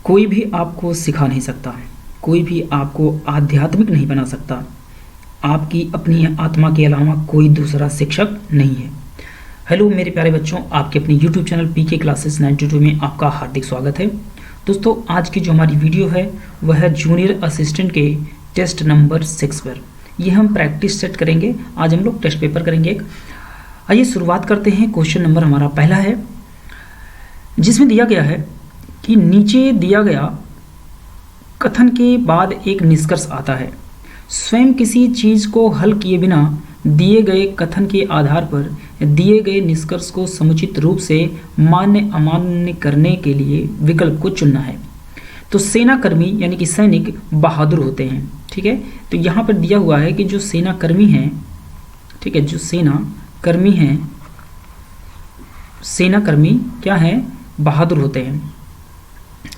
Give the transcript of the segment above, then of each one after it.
कोई भी आपको सिखा नहीं सकता, कोई भी आपको आध्यात्मिक नहीं बना सकता, आपकी अपनी आत्मा के अलावा कोई दूसरा शिक्षक नहीं है। हेलो मेरे प्यारे बच्चों, आपके अपने YouTube चैनल पीके क्लासेस 92 में आपका हार्दिक स्वागत है। दोस्तों, आज की जो हमारी वीडियो है वह है जूनियर असिस्टेंट के टेस्ट नंबर 6 पर। ये हम प्रैक्टिस सेट करेंगे। आज हम लोग टेस्ट पेपर करेंगे एक। आइए शुरुआत करते हैं। क्वेश्चन नंबर हमारा पहला है, जिसमें दिया गया है कि नीचे दिया गया कथन के बाद एक निष्कर्ष आता है। स्वयं किसी चीज़ को हल किए बिना दिए गए कथन के आधार पर दिए गए निष्कर्ष को समुचित रूप से मान्य अमान्य करने के लिए विकल्प को चुनना है। तो सेनाकर्मी यानी कि सैनिक बहादुर होते हैं। ठीक है, तो यहाँ पर दिया हुआ है कि जो सेनाकर्मी हैं, ठीक है, जो सेनाकर्मी हैं, सेनाकर्मी क्या है, बहादुर होते हैं।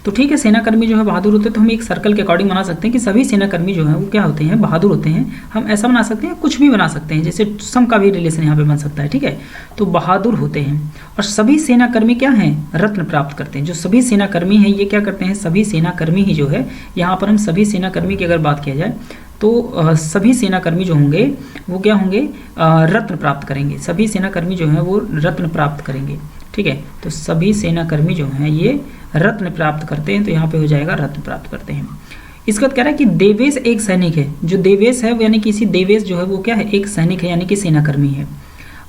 तो ठीक है, सेनाकर्मी जो है बहादुर होते हैं, तो हम एक सर्कल के अकॉर्डिंग बना सकते हैं कि सभी सेनाकर्मी जो है वो क्या होते हैं, बहादुर होते हैं। हम ऐसा बना सकते हैं, कुछ भी बना सकते हैं, जैसे सम का भी रिलेशन यहाँ पे बन सकता है। ठीक है, तो बहादुर होते हैं। और सभी सेनाकर्मी क्या हैं, रत्न प्राप्त करते हैं। जो सभी सेनाकर्मी हैं ये क्या करते हैं, सभी सेनाकर्मी ही जो है, यहाँ पर हम सभी सेनाकर्मी की अगर बात किया जाए तो सभी सेनाकर्मी जो होंगे वो क्या होंगे, रत्न प्राप्त करेंगे। सभी सेनाकर्मी जो हैं वो रत्न प्राप्त करेंगे। ठीक है, तो सभी सेनाकर्मी जो हैं ये रत्न प्राप्त करते हैं, तो यहाँ पे हो जाएगा रत्न प्राप्त करते हैं। इसका कह रहा है कि देवेश एक सैनिक है। जो देवेश है यानी किसी देवेश जो है वो क्या है, एक सैनिक है यानी कि सेनाकर्मी है।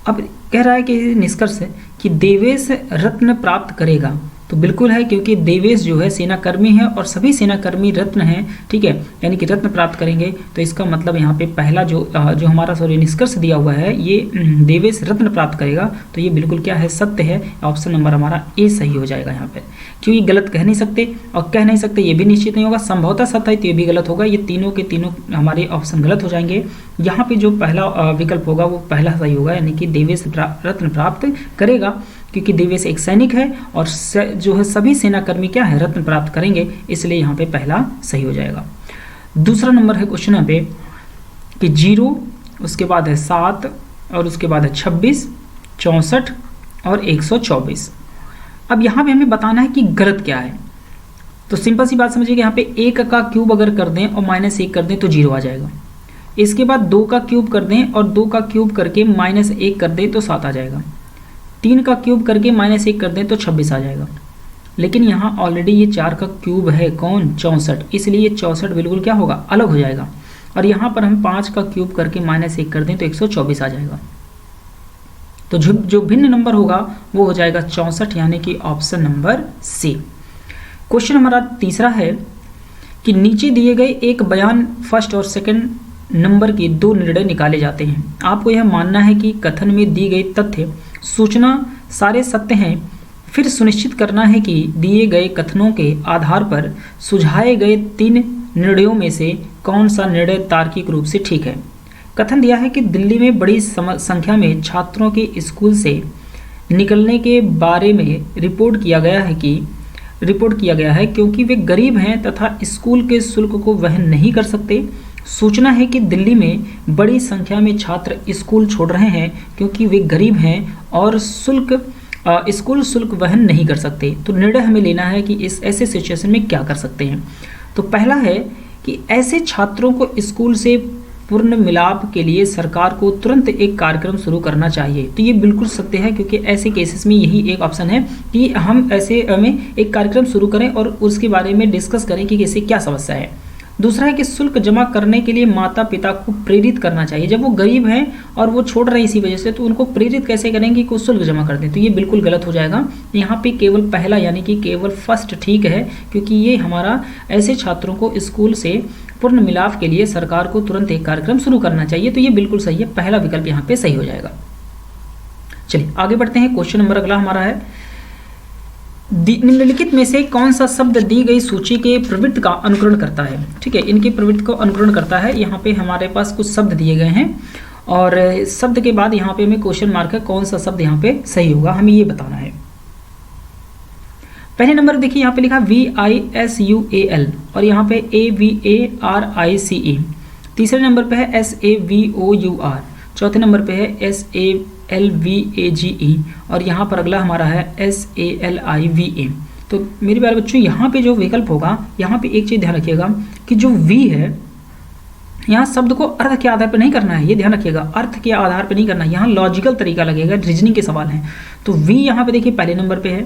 अब कह रहा है कि निष्कर्ष है कि देवेश रत्न प्राप्त करेगा। तो बिल्कुल है, क्योंकि देवेश जो है सेनाकर्मी है और सभी सेनाकर्मी रत्न हैं। ठीक है, यानी कि रत्न प्राप्त करेंगे। तो इसका मतलब यहाँ पे पहला जो हमारा निष्कर्ष दिया हुआ है, ये देवेश रत्न प्राप्त करेगा, तो ये बिल्कुल क्या है, सत्य है। ऑप्शन नंबर हमारा ए सही हो जाएगा यहाँ पे, क्योंकि गलत कह नहीं सकते और कह नहीं सकते ये भी निश्चित नहीं होगा। संभवतः सत्य है तो ये भी गलत होगा। ये तीनों के तीनों हमारे ऑप्शन गलत हो जाएंगे। यहाँ पे जो पहला विकल्प होगा वो पहला सही होगा, यानी कि देवेश रत्न प्राप्त करेगा, क्योंकि देवेश एक सैनिक है और जो है सभी सेनाकर्मी क्या है, रत्न प्राप्त करेंगे, इसलिए यहाँ पे पहला सही हो जाएगा। दूसरा नंबर है क्वेश्चन यहाँ पे कि 0, उसके बाद है 7 और उसके बाद है 26, 64 और 124। अब यहाँ पे हमें बताना है कि गलत क्या है। तो सिंपल सी बात समझिए कि यहाँ पे 1 का क्यूब अगर कर दें और -1 कर दें तो 0 आ जाएगा। इसके बाद 2 का क्यूब कर दें और 2 का क्यूब करके -1 कर दें तो 7 आ जाएगा। 3 का क्यूब करके -1 कर दें तो 26 आ जाएगा। लेकिन यहाँ ऑलरेडी ये 4 का क्यूब है, कौन, 64, इसलिए ये 64 बिल्कुल क्या होगा, अलग हो जाएगा। और यहाँ पर हम 5 का क्यूब करके -1 कर दें तो 124 आ जाएगा। तो जो भिन्न नंबर होगा वो हो जाएगा 64, यानी कि ऑप्शन नंबर सी। क्वेश्चन हमारा तीसरा है कि नीचे दिए गए एक बयान फर्स्ट और सेकंड नंबर के 2 निर्णय निकाले जाते हैं। आपको यह मानना है कि कथन में दी गई तथ्य सूचना सारे सत्य हैं, फिर सुनिश्चित करना है कि दिए गए कथनों के आधार पर सुझाए गए 3 निर्णयों में से कौन सा निर्णय तार्किक रूप से ठीक है। कथन दिया है कि दिल्ली में बड़ी संख्या में छात्रों के स्कूल से निकलने के बारे में रिपोर्ट किया गया है क्योंकि वे गरीब हैं तथा स्कूल के शुल्क को वहन नहीं कर सकते। सूचना है कि दिल्ली में बड़ी संख्या में छात्र स्कूल छोड़ रहे हैं क्योंकि वे गरीब हैं और स्कूल शुल्क वहन नहीं कर सकते। तो निर्णय हमें लेना है कि इस ऐसे सिचुएशन में क्या कर सकते हैं। तो पहला है कि ऐसे छात्रों को स्कूल से पूर्ण मिलाप के लिए सरकार को तुरंत एक कार्यक्रम शुरू करना चाहिए। तो ये बिल्कुल सत्य है, क्योंकि ऐसे केसेस में यही एक ऑप्शन है कि हम ऐसे में एक कार्यक्रम शुरू करें और उसके बारे में डिस्कस करें कि इससे क्या समस्या है। दूसरा है कि शुल्क जमा करने के लिए माता पिता को प्रेरित करना चाहिए। जब वो गरीब हैं और वो छोड़ रहे हैं इसी वजह से, तो उनको प्रेरित कैसे करेंगे कि वो शुल्क जमा कर दें। तो ये बिल्कुल गलत हो जाएगा। यहाँ पे केवल पहला यानी कि केवल फर्स्ट ठीक है, क्योंकि ये हमारा ऐसे छात्रों को स्कूल से पूर्ण मिलाप के लिए सरकार को तुरंत एक कार्यक्रम शुरू करना चाहिए। तो ये बिल्कुल सही है, पहला विकल्प यहाँ पे सही हो जाएगा। चलिए आगे बढ़ते हैं। क्वेश्चन नंबर अगला हमारा है, निम्नलिखित में से कौन सा शब्द दी गई सूची के प्रवृत्ति का अनुकरण करता है। ठीक है, इनकी प्रवृत्ति को अनुकरण करता है। यहाँ पे हमारे पास कुछ शब्द दिए गए हैं और शब्द के बाद यहाँ पे हमें क्वेश्चन मार्क है, कौन सा शब्द यहाँ पे सही होगा, हमें ये बताना है। पहले नंबर देखिए, यहाँ पे लिखा VISUAL और यहाँ पे AVARICE। तीसरे नंबर पे है SAVOUR। चौथे नंबर पे है SALVAGE और यहाँ पर अगला हमारा है SALIVA। तो मेरे प्यारे बच्चों यहाँ पे जो विकल्प होगा, यहाँ पे एक चीज़ ध्यान रखिएगा कि जो वी है, यहाँ शब्द को अर्थ के आधार पर नहीं करना है, ये ध्यान रखिएगा, अर्थ के आधार पर नहीं करना है, यहाँ लॉजिकल तरीका लगेगा, रीजनिंग के सवाल हैं। तो वी यहाँ पे देखिए पहले नंबर पे है,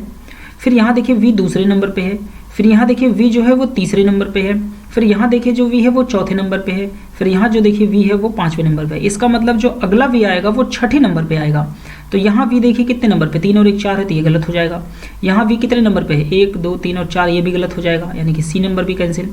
फिर यहाँ देखिए वी दूसरे नंबर पे है, फिर यहाँ देखिए वी जो है वो तीसरे नंबर पे है, फिर यहाँ देखिए जो वी है वो चौथे नंबर पे है, फिर यहाँ जो देखिए वी है वो पाँचवें नंबर पे है। इसका मतलब जो अगला वी आएगा वो छठे नंबर पे आएगा। तो यहाँ वी देखिए कितने नंबर पे, 3 और 1 4 है, तो ये गलत हो जाएगा। यहाँ वी कितने नंबर पे है, 1 2 3 और 4, ये भी गलत हो जाएगा, यानी कि सी नंबर भी कैंसिल।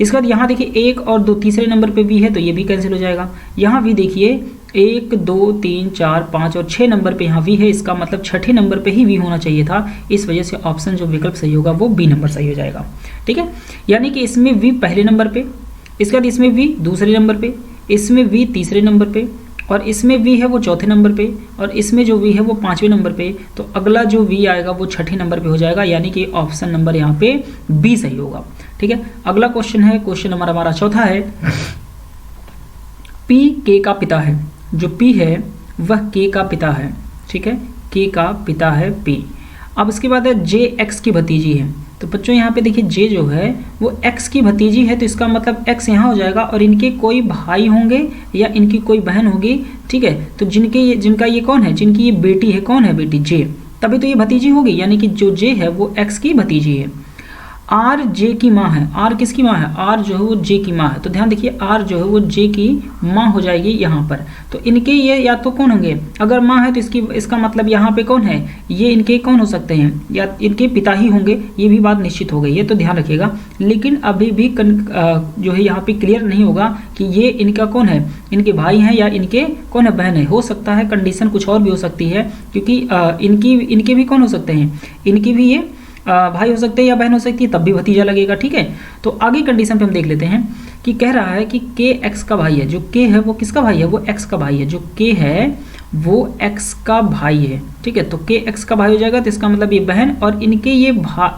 इसके बाद यहाँ देखिए 1 और 2 तीसरे नंबर पे वी है, तो ये भी कैंसिल हो जाएगा। यहाँ वी देखिए 1 2 3 4 5 और 6 नंबर पे यहाँ वी है, इसका मतलब छठे नंबर पे ही वी होना चाहिए था। इस वजह से ऑप्शन जो विकल्प सही होगा वो बी नंबर सही हो जाएगा। ठीक है, यानी कि इसमें वी पहले नंबर पे, इसके बाद इसमें वी दूसरे नंबर पे, इसमें वी तीसरे नंबर पे, और इसमें वी है वो चौथे नंबर पे, और इसमें जो वी है वो पाँचवें नंबर पे। तो अगला जो वी आएगा वो छठे नंबर पे हो जाएगा, यानी कि ऑप्शन नंबर यहाँ पे बी सही होगा। ठीक है, अगला क्वेश्चन है, क्वेश्चन नंबर हमारा चौथा है, पी के का पिता है। जो पी है वह के का पिता है। ठीक है, के का पिता है पी। अब इसके बाद है जे एक्स की भतीजी है। तो बच्चों यहाँ पे देखिए जे जो है वो एक्स की भतीजी है, तो इसका मतलब एक्स यहाँ हो जाएगा, और इनके कोई भाई होंगे या इनकी कोई बहन होगी। ठीक है, तो जिनका ये कौन है, जिनकी ये बेटी है, कौन है बेटी, जे, तभी तो ये भतीजी होगी, यानी कि जो जे है वो एक्स की भतीजी है। आर जे की माँ है। आर किसकी माँ है, आर जो है वो जे की माँ है। तो ध्यान देखिए आर जो है वो जे की माँ हो जाएगी यहाँ पर। तो इनके ये या तो कौन होंगे, अगर माँ है तो इसका मतलब यहाँ पे कौन है, ये इनके कौन हो सकते हैं, या इनके पिता ही होंगे, ये भी बात निश्चित हो गई है, तो ध्यान रखिएगा। लेकिन अभी भी जो है यहाँ पे क्लियर नहीं होगा कि ये इनका कौन है, इनके भाई हैं या इनके कौन है, बहन है। हो सकता है कंडीशन कुछ और भी हो सकती है, क्योंकि इनके भी कौन हो सकते हैं, इनकी भी ये भाई हो सकते हैं या बहन हो सकती है, तब भी भतीजा लगेगा। ठीक है, तो आगे कंडीशन पे हम देख लेते हैं कि कह रहा है कि के एक्स का भाई है। जो के है वो किसका भाई है, वो एक्स का भाई है। जो के है वो एक्स का भाई है। ठीक है, तो के एक्स का भाई हो जाएगा, तो इसका मतलब ये बहन, और इनके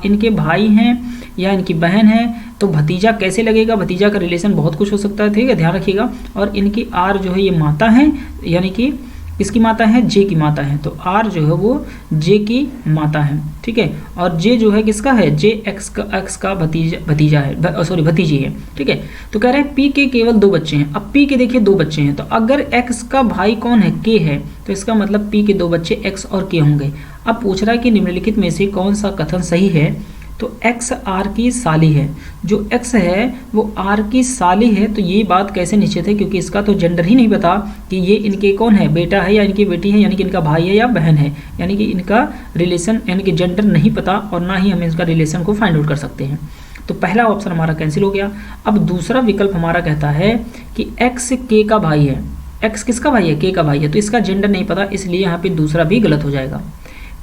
इनके भाई हैं या इनकी बहन है, तो भतीजा कैसे लगेगा, भतीजा का रिलेशन बहुत कुछ हो सकता है। ठीक है, ध्यान रखिएगा। और इनकी आर जो है ये माता है, यानी कि किसकी माता है, जे की माता है। तो आर जो है वो जे की माता है। ठीक है, और जे जो है किसका है, जे एक्स का भतीजा है, सॉरी भतीजी है। ठीक है, तो कह रहे हैं पी के केवल 2 बच्चे हैं। अब पी के देखिए 2 बच्चे हैं, तो अगर एक्स का भाई कौन है, के है, तो इसका मतलब पी के 2 बच्चे एक्स और के होंगे। अब पूछ रहा है कि निम्नलिखित में से कौन सा कथन सही है। तो एक्स आर की साली है। जो एक्स है वो आर की साली है, तो ये बात कैसे निश्चित है, क्योंकि इसका तो जेंडर ही नहीं पता कि ये इनके कौन है, बेटा है या इनकी बेटी है, यानी कि इनका भाई है या बहन है, यानी कि इनका रिलेशन यानी कि जेंडर नहीं पता, और ना ही हम इसका रिलेशन को फाइंड आउट कर सकते हैं। तो पहला ऑप्शन हमारा कैंसिल हो गया। अब दूसरा विकल्प हमारा कहता है कि एक्स के का भाई है। एक्स किसका भाई है, के का भाई है, तो इसका जेंडर नहीं पता, इसलिए यहाँ पे दूसरा भी गलत हो जाएगा।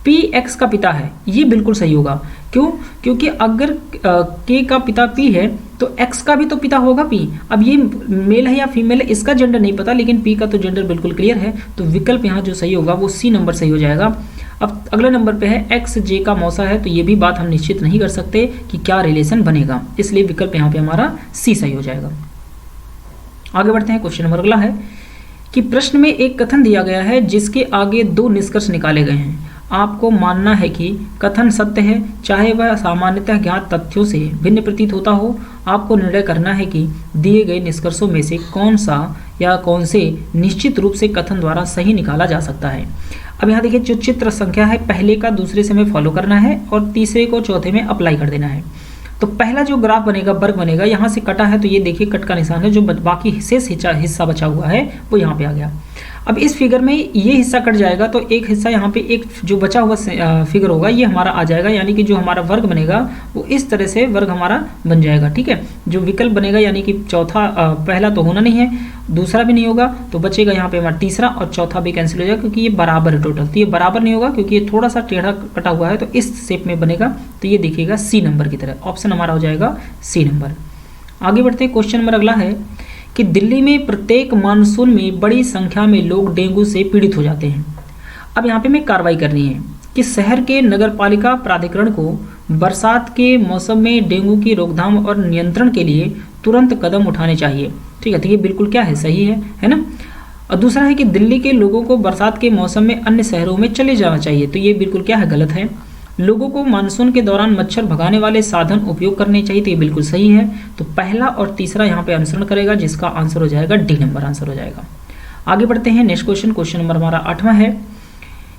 पी एक्स का पिता है, ये बिल्कुल सही होगा। क्यों, क्योंकि अगर के का पिता पी है तो एक्स का भी तो पिता होगा पी। अब ये मेल है या फीमेल है इसका जेंडर नहीं पता, लेकिन पी का तो जेंडर बिल्कुल क्लियर है, तो विकल्प यहाँ जो सही होगा वो सी नंबर सही हो जाएगा। अब अगले नंबर पे है एक्स जे का मौसा है, तो ये भी बात हम निश्चित नहीं कर सकते कि क्या रिलेशन बनेगा, इसलिए विकल्प यहाँ पे हमारा सी सही हो जाएगा। आगे बढ़ते हैं, क्वेश्चन नंबर अगला है कि प्रश्न में एक कथन दिया गया है जिसके आगे 2 निष्कर्ष निकाले गए हैं। आपको मानना है कि कथन सत्य है, चाहे वह सामान्यतः ज्ञात तथ्यों से भिन्न प्रतीत होता हो। आपको निर्णय करना है कि दिए गए निष्कर्षों में से कौन सा या कौन से निश्चित रूप से कथन द्वारा सही निकाला जा सकता है। अब यहाँ देखिए जो चित्र संख्या है, पहले का दूसरे से हमें फॉलो करना है और तीसरे को चौथे में अप्लाई कर देना है। तो पहला जो ग्राफ बनेगा, वर्ग बनेगा, यहाँ से कटा है तो ये देखिए कट का निशान है, जो बाकी शेष हिस्सा बचा हुआ है वो यहाँ पे आ गया। अब इस फिगर में ये हिस्सा कट जाएगा तो एक हिस्सा यहाँ पे एक जो बचा हुआ फिगर होगा ये हमारा आ जाएगा, यानी कि जो हमारा वर्ग बनेगा वो इस तरह से वर्ग हमारा बन जाएगा। ठीक है, जो विकल्प बनेगा यानी कि चौथा पहला तो होना नहीं है, दूसरा भी नहीं होगा, तो बचेगा यहाँ पे हमारा तीसरा, और चौथा भी कैंसिल हो जाएगा क्योंकि ये बराबर है टोटल। तो ये बराबर नहीं होगा क्योंकि ये थोड़ा सा टेढ़ा कटा हुआ है, तो इस शेप में बनेगा, तो ये देखिएगा सी नंबर की तरह। ऑप्शन हमारा हो जाएगा सी नंबर। आगे बढ़ते हैं, क्वेश्चन नंबर अगला है कि दिल्ली में प्रत्येक मानसून में बड़ी संख्या में लोग डेंगू से पीड़ित हो जाते हैं। अब यहाँ पे हमें कार्रवाई करनी है कि शहर के नगरपालिका प्राधिकरण को बरसात के मौसम में डेंगू की रोकथाम और नियंत्रण के लिए तुरंत कदम उठाने चाहिए। ठीक है, तो ये बिल्कुल क्या है, सही है ना। और दूसरा है कि दिल्ली के लोगों को बरसात के मौसम में अन्य शहरों में चले जाना चाहिए, तो ये बिल्कुल क्या है, गलत है। लोगों को मानसून के दौरान मच्छर भगाने वाले साधन उपयोग करने चाहिए, तो ये बिल्कुल सही है। तो पहला और तीसरा यहाँ पे अनुसरण करेगा, जिसका आंसर हो जाएगा डी नंबर आंसर हो जाएगा। आगे बढ़ते हैं नेक्स्ट क्वेश्चन। क्वेश्चन नंबर हमारा 8वां है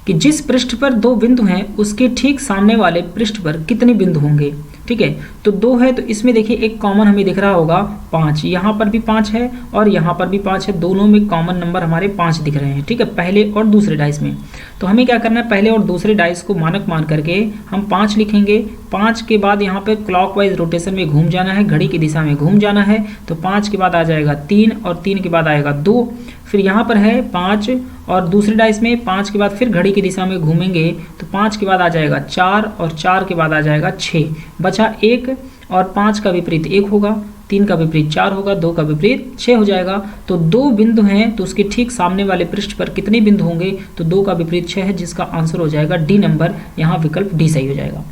कि जिस पृष्ठ पर 2 बिंदु हैं उसके ठीक सामने वाले पृष्ठ पर कितने बिंदु होंगे। ठीक है, तो 2 है तो इसमें देखिए एक कॉमन हमें दिख रहा होगा 5, यहाँ पर भी 5 है और यहाँ पर भी 5 है, दोनों में कॉमन नंबर हमारे 5 दिख रहे हैं। ठीक है, पहले और दूसरे डाइस में। तो हमें क्या करना है, पहले और दूसरे डाइस को मानक मान करके हम 5 लिखेंगे। 5 के बाद यहाँ पे क्लॉकवाइज रोटेशन में घूम जाना है, घड़ी की दिशा में घूम जाना है। तो 5 के बाद आ जाएगा 3 और 3 के बाद आएगा 2। फिर यहाँ पर है 5 और दूसरे डाइस में 5 के बाद फिर घड़ी की दिशा में घूमेंगे तो 5 के बाद आ जाएगा 4 और 4 के बाद आ जाएगा 6, बचा 1 और 5 का विपरीत 1 होगा, 3 का विपरीत 4 होगा, 2 का विपरीत 6 हो जाएगा। तो 2 बिंदु हैं तो उसके ठीक सामने वाले पृष्ठ पर कितने बिंदु होंगे, तो 2 का विपरीत 6 है, जिसका आंसर हो जाएगा डी नंबर, यहाँ विकल्प डी सही हो जाएगा।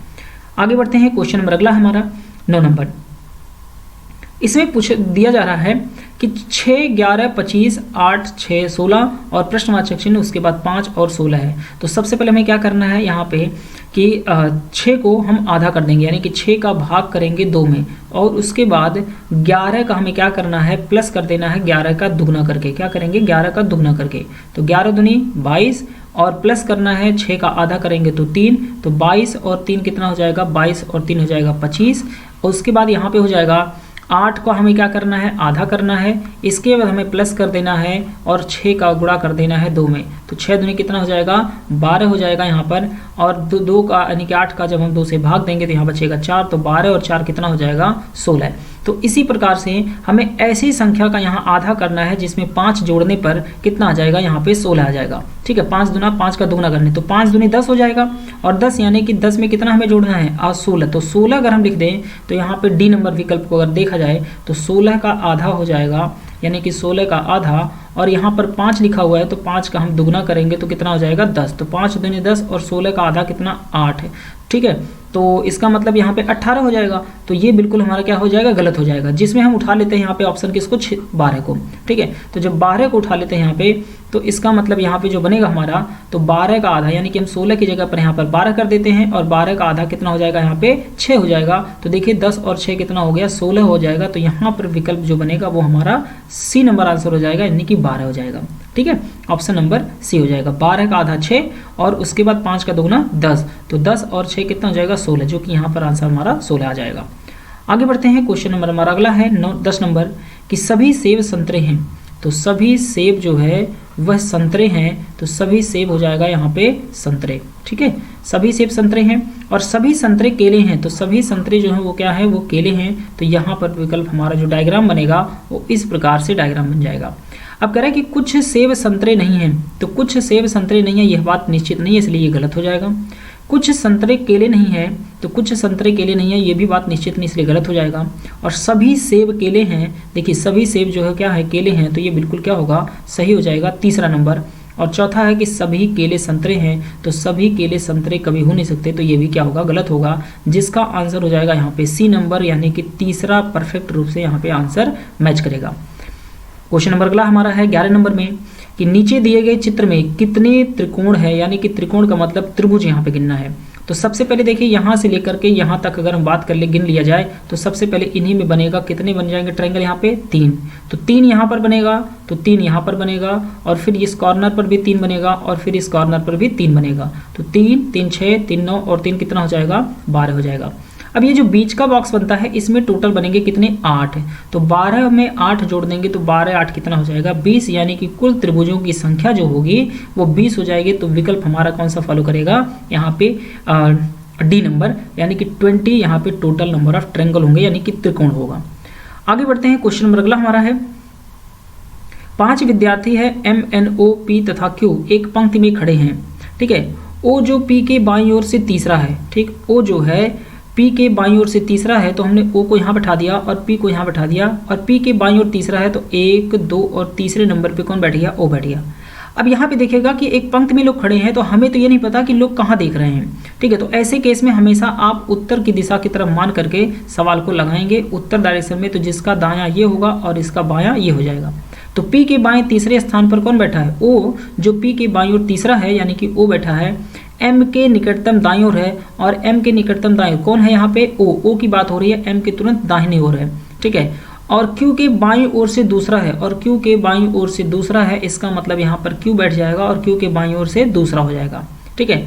आगे बढ़ते हैं क्वेश्चन नंबर अगला हमारा 9 नंबर। इसमें पूछ दिया जा रहा है कि 6, 11, 25, 8, 6, 16 और प्रश्नवाचक चिन्ह उसके बाद 5 और 16 है। तो सबसे पहले हमें क्या करना है यहाँ पे कि 6 को हम आधा कर देंगे, यानी कि 6 का भाग करेंगे 2 में, और उसके बाद 11 का हमें क्या करना है, प्लस कर देना है 11 का दुगना करके। क्या करेंगे, 11 का दुगना करके। तो 11 दूनी 22 और प्लस करना है 6 का आधा करेंगे तो 3, तो 22 और 3 कितना हो जाएगा, 22 और 3 हो जाएगा 25। और उसके बाद यहाँ पे हो जाएगा 8 को हमें क्या करना है, आधा करना है, इसके बाद हमें प्लस कर देना है और 6 का गुणा कर देना है 2 में। तो 6 दूनी कितना हो जाएगा, 12 हो जाएगा यहाँ पर, और 2 का यानी कि 8 का जब हम 2 से भाग देंगे तो यहाँ बचेगा 4, तो 12 और 4 कितना हो जाएगा, 16। तो इसी प्रकार से हमें ऐसी संख्या का यहाँ आधा करना है जिसमें 5 जोड़ने पर कितना आ जाएगा, यहाँ पे 16 आ जाएगा। ठीक है, 5 दूना 5 का दुगना करने, तो 5 दूनी 10 हो जाएगा, और 10 यानी कि 10 में कितना हमें जोड़ना है, आज 16। तो 16 अगर हम लिख दें तो यहाँ पे डी नंबर विकल्प को अगर देखा जाए तो 16 का आधा हो जाएगा, यानी कि 16 का आधा, और यहाँ पर 5 लिखा हुआ है तो 5 का हम दुगना करेंगे तो कितना हो जाएगा, 10। तो 5 दूनी 10 और 16 का आधा कितना, 8 है। ठीक है, तो इसका मतलब यहाँ पे 18 हो जाएगा। तो ये बिल्कुल हमारा क्या हो जाएगा, गलत हो जाएगा, जिसमें हम उठा लेते हैं यहाँ पे ऑप्शन किसको, 12 को। ठीक है, तो जब 12 को उठा लेते हैं यहाँ पे तो इसका मतलब यहाँ पे जो बनेगा हमारा, तो 12 का आधा, यानी कि हम 16 की जगह पर यहाँ पर 12 कर देते हैं, और 12 का आधा कितना हो जाएगा, यहाँ पे 6 हो जाएगा। तो देखिए 10 और 6 कितना हो गया, 16 हो जाएगा। तो यहाँ पर विकल्प जो बनेगा वो हमारा सी नंबर आंसर हो जाएगा, यानी कि 12 हो जाएगा। ठीक है, ऑप्शन नंबर सी हो जाएगा। 12 का आधा 6 और उसके बाद 5 का दुगना 10, तो 10 और 6 कितना हो जाएगा, 16, जो कि यहाँ पर आंसर हमारा 16 आ जाएगा। आगे बढ़ते हैं, क्वेश्चन नंबर हमारा अगला है 10 नंबर कि सभी सेब संतरे हैं। तो सभी सेब जो है वह संतरे हैं, तो सभी सेब हो जाएगा यहाँ पे संतरे। ठीक है, सभी सेब संतरे हैं, और सभी संतरे केले हैं। तो सभी संतरे जो हैं वो क्या है, वो केले हैं। तो यहाँ पर विकल्प हमारा जो डायग्राम बनेगा वो इस प्रकार से डायग्राम बन जाएगा। अब कह रहा है कि कुछ सेब संतरे नहीं हैं, तो कुछ सेब संतरे नहीं है, यह बात निश्चित नहीं है, इसलिए ये गलत हो जाएगा। कुछ संतरे केले नहीं है, तो कुछ संतरे केले नहीं है, ये भी बात निश्चित नहीं, इसलिए गलत हो जाएगा। और सभी सेब केले हैं, देखिए सभी सेब जो है क्या है, केले हैं, तो ये बिल्कुल क्या होगा, सही हो जाएगा, तीसरा नंबर। और चौथा है कि सभी केले संतरे हैं, तो सभी केले संतरे कभी हो नहीं सकते, तो ये भी क्या होगा, गलत होगा, जिसका आंसर हो जाएगा यहाँ पे सी नंबर, यानी कि तीसरा परफेक्ट रूप से यहाँ पे आंसर मैच करेगा। क्वेश्चन नंबर अगला हमारा है 11 नंबर में कि नीचे दिए गए चित्र में कितने त्रिकोण है, यानी कि त्रिकोण का मतलब त्रिभुज यहाँ पे गिनना है। तो सबसे पहले देखिए यहाँ से लेकर के यहाँ तक अगर हम बात कर ले, गिन लिया जाए, तो सबसे पहले इन्हीं में बनेगा, कितने बन जाएंगे ट्रायंगल यहाँ पे, 3। तो 3 यहाँ पर बनेगा, तो 3 यहाँ पर बनेगा, और फिर इस कॉर्नर पर भी 3 बनेगा, और फिर इस कॉर्नर पर भी 3 बनेगा। तो 3, 3, 6, 3, 9 और 3 कितना हो जाएगा, 12 हो जाएगा। अब ये जो बीच का बॉक्स बनता है इसमें टोटल बनेंगे कितने, 8। तो 12 में 8 जोड़ देंगे तो 12 8 कितना हो जाएगा, 20, यानी कि कुल त्रिभुजों की संख्या जो होगी वो 20 हो जाएगी। तो विकल्प हमारा कौन सा फॉलो करेगा, यहाँ पे डी नंबर, यानी कि 20 यहाँ पे टोटल नंबर ऑफ ट्रायंगल होंगे, यानी कि त्रिकोण होगा। आगे बढ़ते हैं, क्वेश्चन नंबर अगला हमारा है 5 विद्यार्थी है MNO P तथा Q एक पंक्ति में खड़े हैं। ठीक है, O जो P के बाईं ओर से तीसरा है, ठीक, O जो है P के बाईं ओर से तीसरा है, तो हमने O को यहाँ बैठा दिया और P को यहाँ बैठा दिया, और P के बाईं ओर तीसरा है तो 1, 2 और तीसरे नंबर पे कौन बैठ गया, O बैठ गया। अब यहाँ पे देखिएगा कि एक पंक्ति में लोग खड़े हैं, तो हमें तो ये नहीं पता कि लोग कहाँ देख रहे हैं। ठीक है, तो ऐसे केस में हमेशा आप उत्तर की दिशा की तरफ मान करके सवाल को लगाएंगे उत्तर डायरेक्शन में, तो जिसका दायां ये होगा और इसका बायां ये हो जाएगा। तो P के बाएं तीसरे स्थान पर कौन बैठा है, O, जो P के बाईं ओर तीसरा है, यानी कि O बैठा है। m के निकटतम दाईं ओर है, और m के निकटतम दाईं ओर कौन है यहाँ पे, o की बात हो रही है, m के तुरंत दाहिनी ओर है, ठीक है। और q के बाईं ओर से दूसरा है, और q के बाईं ओर से दूसरा है, इसका मतलब यहाँ पर q बैठ जाएगा और q के बाईं ओर से दूसरा हो जाएगा, ठीक है।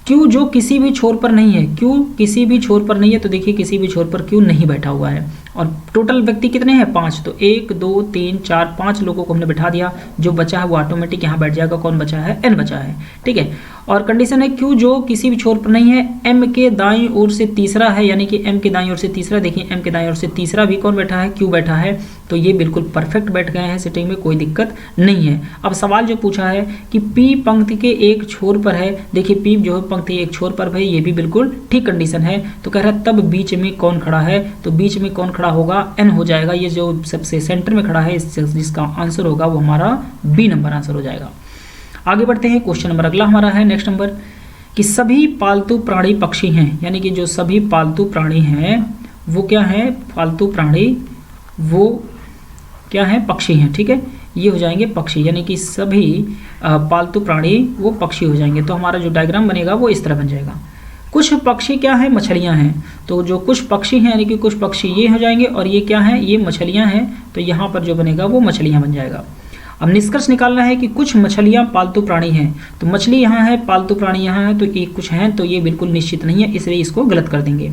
q जो किसी भी छोर पर नहीं है, q किसी भी छोर पर नहीं है, तो देखिए किसी भी छोर पर q नहीं बैठा हुआ है। और टोटल व्यक्ति कितने हैं, 5, तो 1 2 3 4 5 लोगों को हमने बैठा दिया, जो बचा है वो ऑटोमेटिक यहाँ बैठ जाएगा, कौन बचा है, n बचा है, ठीक है। और कंडीशन है q जो किसी भी छोर पर नहीं है, m के दाईं ओर से तीसरा है, यानी कि m के दाईं ओर से तीसरा, देखिए m के दाईं ओर से तीसरा भी कौन बैठा है, q बैठा है, तो ये बिल्कुल परफेक्ट बैठ गए हैं, सेटिंग में कोई दिक्कत नहीं है। अब सवाल जो पूछा है कि p पंक्ति के एक छोर पर है, देखिए p जो है पंक्ति एक छोर पर, भाई ये भी बिल्कुल ठीक कंडीशन है। तो कह रहा है तब बीच में कौन खड़ा है, तो बीच में कौन खड़ा होगा, n हो जाएगा, ये जो सबसे सेंटर में खड़ा है, जिसका आंसर होगा वो हमारा बी नंबर आंसर हो जाएगा। आगे बढ़ते हैं, क्वेश्चन नंबर अगला हमारा है नेक्स्ट नंबर, कि सभी पालतू प्राणी पक्षी हैं, यानी कि जो सभी पालतू प्राणी हैं वो क्या है, पालतू प्राणी वो क्या है, पक्षी हैं, ठीक है। ये हो जाएंगे पक्षी, यानी कि सभी पालतू प्राणी वो पक्षी हो जाएंगे। तो हमारा जो डायग्राम बनेगा वो इस तरह बन जाएगा। कुछ पक्षी क्या है, मछलियां हैं, तो जो कुछ पक्षी हैं यानी कि कुछ पक्षी ये हो जाएंगे, और ये क्या है, ये मछलियां हैं, तो यहाँ पर जो बनेगा वो मछलियां बन जाएगा। अब निष्कर्ष निकालना है कि कुछ मछलियां पालतू प्राणी हैं, तो मछली यहाँ है, पालतू प्राणी यहाँ है, तो एक कुछ हैं, तो ये बिल्कुल निश्चित नहीं है, इसलिए इसको गलत कर देंगे।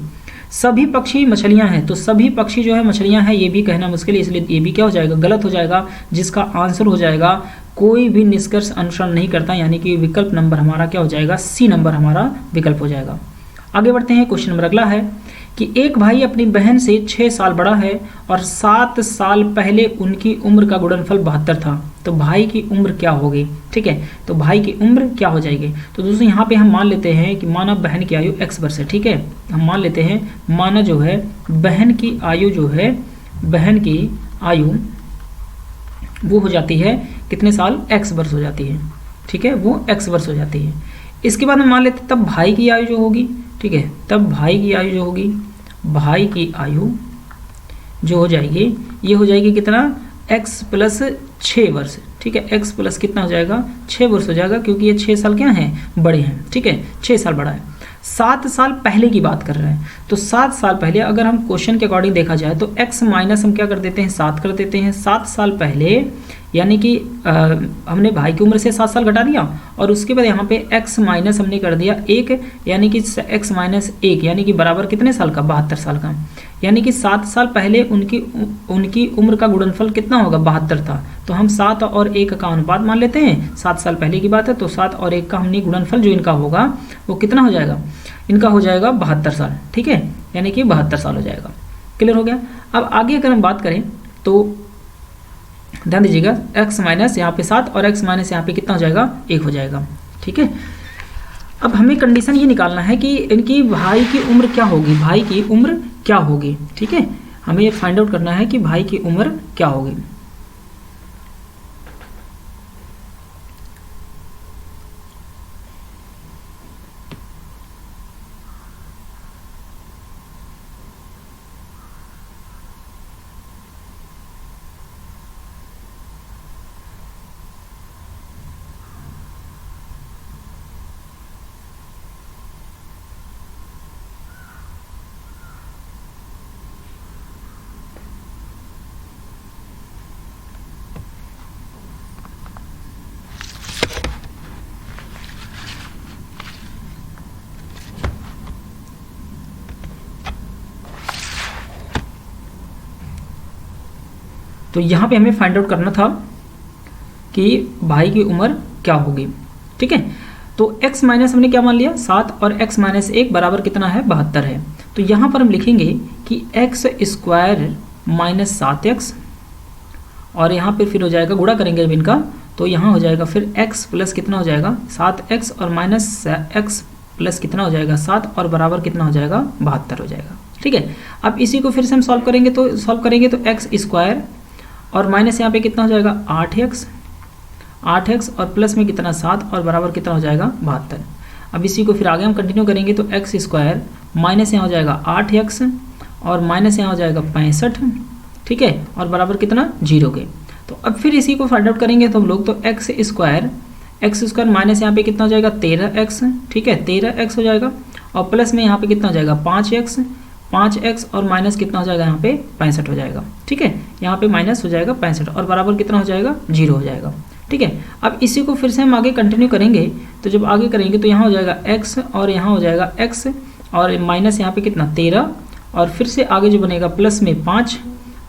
सभी पक्षी मछलियां हैं, तो सभी पक्षी जो है मछलियां हैं, ये भी कहना मुश्किल है, इसलिए ये भी क्या हो जाएगा, गलत हो जाएगा, जिसका आंसर हो जाएगा कोई भी निष्कर्ष अनुसरण नहीं करता, यानी कि विकल्प नंबर हमारा क्या हो जाएगा, सी नंबर हमारा विकल्प हो जाएगा। आगे बढ़ते हैं, क्वेश्चन नंबर अगला है कि एक भाई अपनी बहन से 6 साल बड़ा है और 7 साल पहले उनकी उम्र का गुणनफल 72 था, तो भाई की उम्र क्या होगी, ठीक है। तो भाई की उम्र क्या हो जाएगी, तो दोस्तों यहाँ पे हम मान लेते हैं कि माना बहन की आयु x वर्ष है, ठीक है। हम मान लेते हैं, माना जो है बहन की आयु जो है, बहन की आयु वो हो जाती है कितने साल, x वर्ष हो जाती है, ठीक है, वो x वर्ष हो जाती है। इसके बाद हम मान लेते हैं तब भाई की आयु जो होगी, ठीक है, तब भाई की आयु जो होगी, भाई की आयु जो हो जाएगी, ये हो जाएगी कितना, x प्लस 6 वर्ष, ठीक है, x प्लस कितना हो जाएगा, 6 वर्ष हो जाएगा, क्योंकि ये 6 साल क्या हैं, बड़े हैं, ठीक है, 6 साल बड़ा है। 7 साल पहले की बात कर रहे हैं, तो 7 साल पहले अगर हम क्वेश्चन के अकॉर्डिंग देखा जाए तो x माइनस हम क्या कर देते हैं, 7 कर देते हैं। 7 साल पहले यानी कि हमने भाई की उम्र से 7 साल घटा दिया, और उसके बाद यहाँ पे x माइनस हमने कर दिया 1, यानी कि x माइनस 1 यानी कि बराबर कितने साल का, 72 साल का, यानी कि 7 साल पहले उनकी उम्र का गुणनफल कितना होगा, 72 था। तो हम 7 और 1 का अनुपात मान लेते हैं, 7 साल पहले की बात है, तो 7 और 1 का हमने गुणनफल जो इनका होगा वो कितना हो जाएगा, इनका हो जाएगा 72 साल, ठीक है, यानी कि 72 साल हो जाएगा। क्लियर हो गया। अब आगे अगर हम बात करें तो ध्यान दीजिएगा, x माइनस यहाँ पे 7 और x माइनस यहाँ पे कितना हो जाएगा, 1 हो जाएगा, ठीक है। अब हमें कंडीशन ये निकालना है कि इनकी भाई की उम्र क्या होगी, भाई की उम्र क्या होगी, ठीक है, हमें ये फाइंड आउट करना है कि भाई की उम्र क्या होगी। तो यहाँ पे हमें फाइंड आउट करना था कि भाई की उम्र क्या होगी, ठीक है। तो x माइनस हमने क्या मान लिया, 7, और x माइनस 1 बराबर कितना है, 72 है। तो यहाँ पर हम लिखेंगे कि x स्क्वायर माइनस 7x, और यहाँ पे फिर हो जाएगा गुणा करेंगे जब इनका, तो यहाँ हो जाएगा फिर x प्लस कितना हो जाएगा, 7x, और माइनस x प्लस कितना हो जाएगा, 7, और बराबर कितना हो जाएगा, 72 हो जाएगा, ठीक है। अब इसी को फिर से हम सॉल्व करेंगे तो x स्क्वायर और माइनस यहाँ पे कितना हो जाएगा, 8x, और प्लस में कितना 7, और बराबर कितना हो जाएगा, 72। अब इसी को फिर आगे हम कंटिन्यू करेंगे तो x स्क्वायर माइनस यहाँ हो जाएगा 8x, और माइनस यहाँ हो जाएगा 65, ठीक है, और बराबर कितना 0 के। तो अब फिर इसी को फाइंड आउट करेंगे तो हम लोग, तो x एक्स स्क्वायर माइनस यहाँ पे कितना हो जाएगा 13x, ठीक है 13x हो जाएगा, और प्लस में यहाँ पे कितना हो जाएगा 5x और माइनस कितना हो जाएगा यहाँ पे 65 हो जाएगा, ठीक है यहाँ पे माइनस हो जाएगा 65 और बराबर कितना हो जाएगा 0 हो जाएगा, ठीक है। अब इसी को फिर से हम आगे कंटिन्यू करेंगे, तो जब आगे करेंगे तो यहाँ हो जाएगा x और यहाँ हो जाएगा x और माइनस यहाँ पे कितना 13 और फिर से आगे जो बनेगा प्लस में 5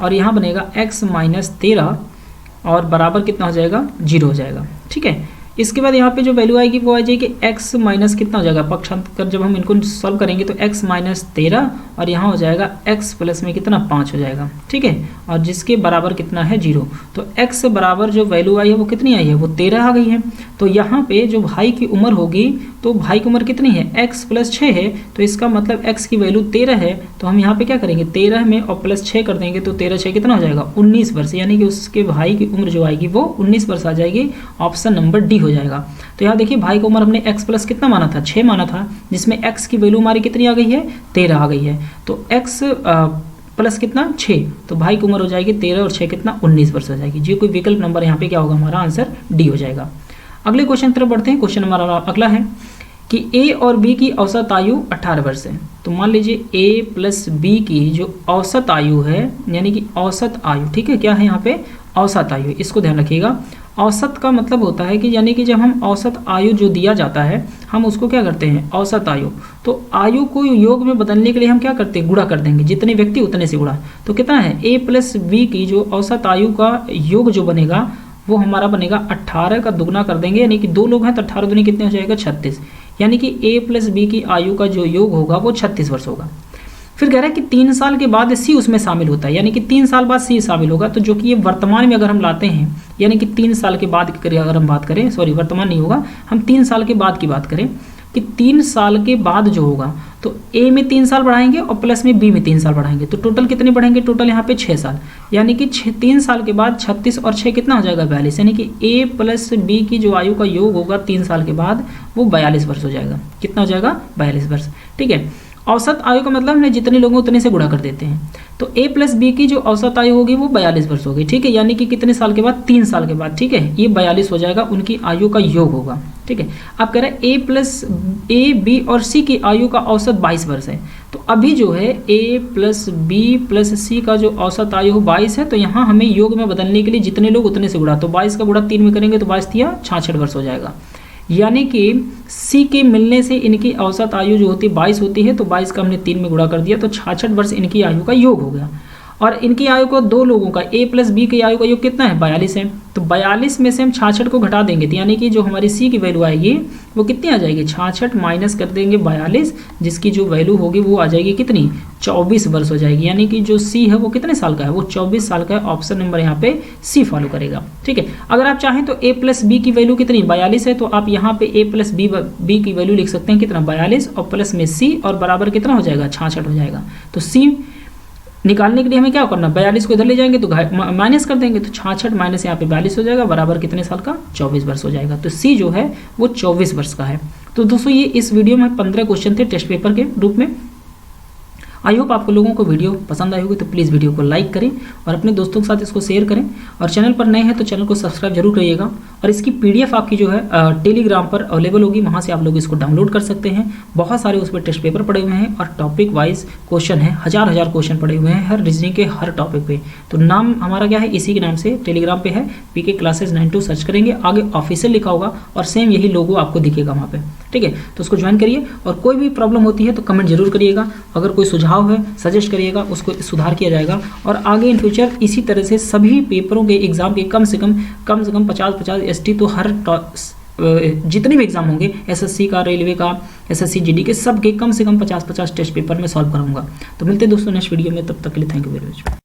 और यहाँ बनेगा x माइनस 13 और बराबर कितना हो जाएगा 0 हो जाएगा, ठीक है। इसके बाद यहाँ पे जो वैल्यू आएगी वो आ जाएगी x माइनस कितना हो जाएगा, पक्षांतर जब हम इनको सॉल्व करेंगे तो x माइनस 13 और यहाँ हो जाएगा x प्लस में कितना 5 हो जाएगा, ठीक है, और जिसके बराबर कितना है 0। तो x बराबर जो वैल्यू आई है वो कितनी आई है, वो 13 आ गई है। तो यहाँ पे जो भाई की उम्र होगी, तो भाई की उम्र कितनी है, x प्लस 6 है, तो इसका मतलब x की वैल्यू 13 है। तो हम यहाँ पे क्या करेंगे 13 में और प्लस 6 कर देंगे तो 13 6 कितना हो जाएगा 19 वर्ष, यानी कि उसके भाई की उम्र जो आएगी वो 19 वर्ष आ जाएगी। ऑप्शन नंबर डी हो जाएगा। तो यहाँ देखिए भाई की उम्र हमने x प्लस कितना माना था 6 माना था, जिसमें x की वैल्यू हमारी कितनी आ गई है 13 आ गई है। तो x प्लस कितना 6, तो भाई की उम्र हो जाएगी 13 और 6 कितना 19 वर्ष हो जाएगी। जी कोई विकल्प नंबर यहाँ पे क्या होगा, हमारा आंसर डी हो जाएगा। अगले क्वेश्चन तरफ बढ़ते हैं। क्वेश्चन हमारा अगला है कि a और b की औसत आयु 18 वर्ष है। तो मान लीजिए a प्लस b की जो औसत आयु है, यानी कि औसत आयु, ठीक है, क्या है यहाँ पे औसत आयु, इसको ध्यान रखिएगा। औसत का मतलब होता है कि यानी कि जब हम औसत आयु जो दिया जाता है हम उसको क्या करते हैं औसत आयु, तो आयु को योग में बदलने के लिए हम क्या करते हैं गुणा कर देंगे, जितने व्यक्ति उतने से गुणा। तो कितना है a प्लस b की जो औसत आयु का योग जो बनेगा वो हमारा बनेगा 18 का दुगना कर देंगे, यानी कि 2 लोग हैं तो 18 दूनी कितने हो जाएगा 36, यानी कि a प्लस b की आयु का जो योग होगा वो 36 वर्ष होगा। फिर कह रहा है कि 3 साल के बाद सी उसमें शामिल होता है, यानी कि 3 साल बाद सी शामिल होगा। तो जो कि ये वर्तमान में अगर हम लाते हैं, यानी कि 3 साल के बाद की अगर हम बात करें, सॉरी वर्तमान नहीं होगा, हम 3 साल के बाद की बात करें कि 3 साल के बाद जो होगा तो ए में 3 साल बढ़ाएंगे और प्लस में बी में 3 साल बढ़ाएंगे, तो टोटल कितने बढ़ेंगे, टोटल यहाँ पे 6 साल, यानी कि 3 साल के बाद 36 और 6 कितना हो जाएगा 42, यानी कि ए प्लस बी की जो आयु का योग होगा 3 साल के बाद वो 42 वर्ष हो जाएगा। कितना हो जाएगा 42 वर्ष, ठीक है। औसत आयु का मतलब हमने जितने लोगों उतने से गुणा कर देते हैं। तो a प्लस बी की जो औसत आयु होगी वो 42 वर्ष होगी, ठीक है, यानी कि कितने साल के बाद 3 साल के बाद, ठीक है, ये 42 हो जाएगा, उनकी आयु का योग होगा, ठीक है। अब कह रहे हैं a प्लस ए बी और सी की आयु का औसत 22 वर्ष है। तो अभी जो है a प्लस बी प्लस सी का जो औसत आयु 22 है, तो यहाँ हमें योग में बदलने के लिए जितने लोग उतने से गुणा, तो 22 का गुणा 3 में करेंगे तो 22 तिया 66 वर्ष हो जाएगा, यानी कि सी के मिलने से इनकी औसत आयु जो होती है 22 होती है, तो 22 का हमने 3 में गुणा कर दिया तो 66 वर्ष इनकी आयु का योग हो गया। और इनकी आयु को 2 लोगों का a प्लस बी की आयु का योग कितना है 42 है, तो 42 में से हम 66 को घटा देंगे, तो यानी कि जो हमारी सी की वैल्यू आएगी वो कितनी आ जाएगी 66 माइनस कर देंगे 42, जिसकी जो वैल्यू होगी वो आ जाएगी कितनी 24 वर्ष हो जाएगी, यानी कि जो सी है वो कितने साल का है, वो 24 साल का है। ऑप्शन नंबर यहाँ पे सी फॉलो करेगा, ठीक है। अगर आप चाहें तो a प्लस बी की वैल्यू कितनी 42 है, तो आप यहाँ पे a प्लस बी की वैल्यू लिख सकते हैं कितना 42 और प्लस में सी और बराबर कितना हो जाएगा 66 हो जाएगा। तो सी निकालने के लिए हमें क्या करना, 42 को इधर ले जाएंगे तो माइनस कर देंगे, तो 66 माइनस यहाँ पे 42 हो जाएगा, बराबर कितने साल का 24 वर्ष हो जाएगा। तो सी जो है वो 24 वर्ष का है। तो दोस्तों ये इस वीडियो में 15 क्वेश्चन थे टेस्ट पेपर के रूप में। आई होप आपको लोगों को वीडियो पसंद आई होगी, तो प्लीज़ वीडियो को लाइक करें और अपने दोस्तों के साथ इसको शेयर करें, और चैनल पर नए हैं तो चैनल को सब्सक्राइब जरूर करिएगा। और इसकी PDF आपकी जो है टेलीग्राम पर अवेलेबल होगी, वहाँ से आप लोग इसको डाउनलोड कर सकते हैं। बहुत सारे उस पर टेस्ट पेपर पड़े हुए हैं और टॉपिक वाइज क्वेश्चन है, हज़ार क्वेश्चन पड़े हुए हैं हर रीजनिंग के हर टॉपिक पे। तो नाम हमारा क्या है, इसी के नाम से टेलीग्राम पे है, PK क्लासेस 92 सर्च करेंगे, आगे ऑफिशियल लिखा होगा और सेम यही लोगो आपको दिखेगा वहाँ पे, ठीक है। तो उसको ज्वाइन करिए, और कोई भी प्रॉब्लम होती है तो कमेंट जरूर करिएगा, अगर कोई सुझाव है सजेस्ट करिएगा, उसको सुधार किया जाएगा। और आगे इन फ्यूचर इसी तरह से सभी पेपरों के एग्जाम के कम से कम 50 ST तो हर जितने भी एग्जाम होंगे, SSC का, रेलवे का, SSC GD के सब के कम से कम 50 टेस्ट पेपर में सॉल्व कराऊंगा। तो मिलते हैं दोस्तों नेक्स्ट वीडियो में, तब तक के लिए थैंक यू वेरी मच।